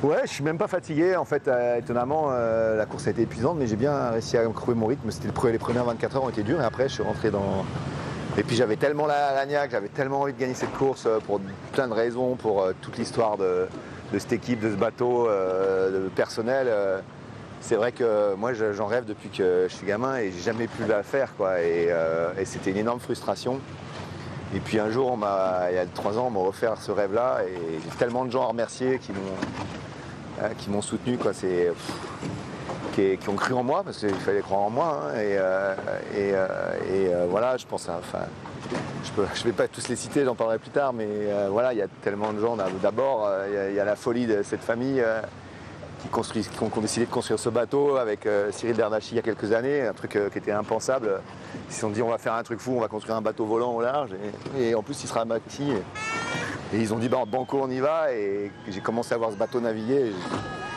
Ouais, je suis même pas fatigué. En fait, étonnamment, la course a été épuisante, mais j'ai bien réussi à trouver mon rythme. Les premières 24 heures ont été dures et après, je suis rentré dans. Et puis j'avais tellement la niaque, j'avais tellement envie de gagner cette course pour plein de raisons, pour toute l'histoire de cette équipe, de ce bateau, de personnel. C'est vrai que moi, j'en rêve depuis que je suis gamin et j'ai jamais pu la faire, quoi. Et c'était une énorme frustration. Et puis un jour, il y a 3 ans, on m'a offert ce rêve-là et j'ai tellement de gens à remercier qui m'ont soutenu, quoi. Qui ont cru en moi, parce qu'il fallait croire en moi. Hein, voilà, je pense, enfin, je vais pas tous les citer, j'en parlerai plus tard, mais voilà, il y a tellement de gens. D'abord, il y a la folie de cette famille qui ont décidé de construire ce bateau avec Cyril Bernacchi il y a quelques années, un truc qui était impensable. Ils se sont dit on va faire un truc fou, on va construire un bateau volant au large, et en plus il sera bâti. Et ils ont dit banco on y va, et j'ai commencé à voir ce bateau naviguer.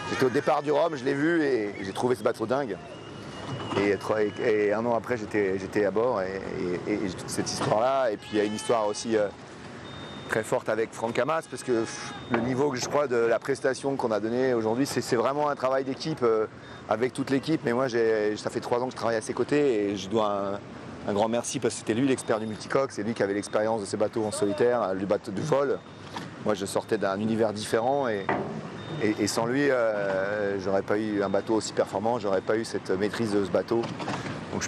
J'étais au départ du Rhum, je l'ai vu et j'ai trouvé ce bateau dingue. Et 1 an après, j'étais à bord et toute cette histoire-là. Et puis il y a une histoire aussi très forte avec Franck Hamas, parce que le niveau, je crois, de la prestation qu'on a donnée aujourd'hui, c'est vraiment un travail d'équipe avec toute l'équipe. Mais moi, ça fait 3 ans que je travaille à ses côtés et je dois un grand merci, parce que c'était lui l'expert du multicoque, c'est lui qui avait l'expérience de ces bateaux en solitaire, du bateau de vol. Moi, je sortais d'un univers différent et sans lui, j'aurais pas eu un bateau aussi performant, j'aurais pas eu cette maîtrise de ce bateau. Donc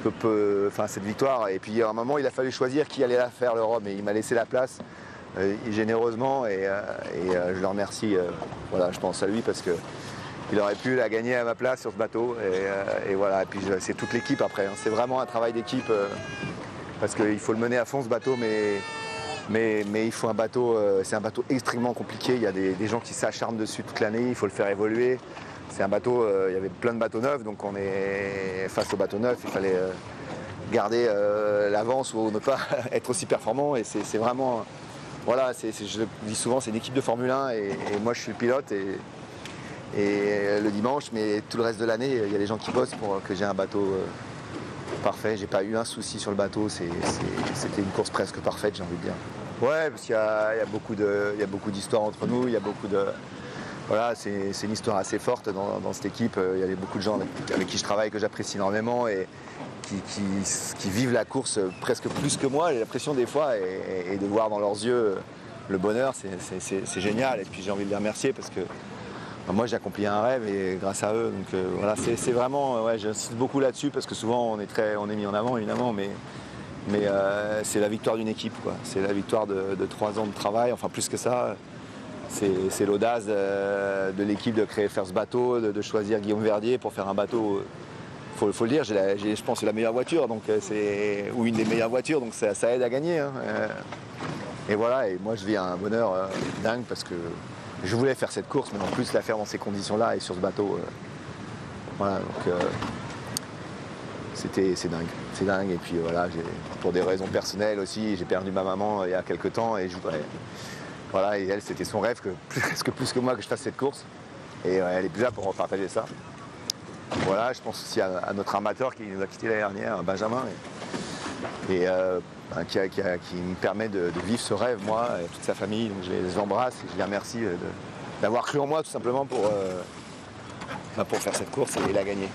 cette victoire. Et puis à un moment, il a fallu choisir qui allait la faire, le Rhum, et il m'a laissé la place généreusement et je le remercie. Voilà, je pense à lui parce que il aurait pu la gagner à ma place sur ce bateau. Et voilà. Et puis c'est toute l'équipe après. Hein. C'est vraiment un travail d'équipe parce qu'il faut le mener à fond ce bateau, mais il faut un bateau, c'est un bateau extrêmement compliqué, il y a des gens qui s'acharnent dessus toute l'année, il faut le faire évoluer. C'est un bateau, il y avait plein de bateaux neufs, donc on est face au bateau neuf, il fallait garder l'avance ou ne pas être aussi performant. Et c'est vraiment, voilà, je le dis souvent, c'est une équipe de Formule 1 et moi je suis le pilote et le dimanche, mais tout le reste de l'année, il y a des gens qui bossent pour que j'ai un bateau parfait. J'ai pas eu un souci sur le bateau, c'était une course presque parfaite, j'ai envie de dire. Ouais, parce qu'il y a beaucoup d'histoires entre nous, il y a beaucoup de... Voilà, c'est une histoire assez forte dans cette équipe. Il y a beaucoup de gens avec qui je travaille, que j'apprécie énormément et qui vivent la course presque plus que moi. J'ai l'impression des fois, et de voir dans leurs yeux le bonheur, c'est génial. Et puis j'ai envie de les remercier parce que moi j'ai accompli un rêve et grâce à eux. Donc voilà, c'est vraiment, ouais, j'insiste beaucoup là-dessus parce que souvent on est mis en avant évidemment, mais c'est la victoire d'une équipe, quoi. C'est la victoire de 3 ans de travail, enfin plus que ça. C'est l'audace de l'équipe de faire ce bateau, de choisir Guillaume Verdier pour faire un bateau. Faut le dire, je pense que c'est la meilleure voiture, donc ou une des meilleures voitures, donc ça aide à gagner. Hein. Et voilà, et moi je vis un bonheur dingue parce que je voulais faire cette course, mais en plus la faire dans ces conditions-là et sur ce bateau. Voilà, donc c'est dingue. Et puis voilà, pour des raisons personnelles aussi, j'ai perdu ma maman il y a quelques temps et je voudrais. Voilà, et elle, c'était son rêve, presque plus que moi, que je fasse cette course. Et elle est plus là pour partager ça. Voilà, je pense aussi à notre amateur qui nous a quittés l'année dernière, Benjamin, qui me permet de vivre ce rêve, moi, et toute sa famille. Donc je les embrasse et je les remercie d'avoir cru en moi, tout simplement, pour faire cette course et la gagner.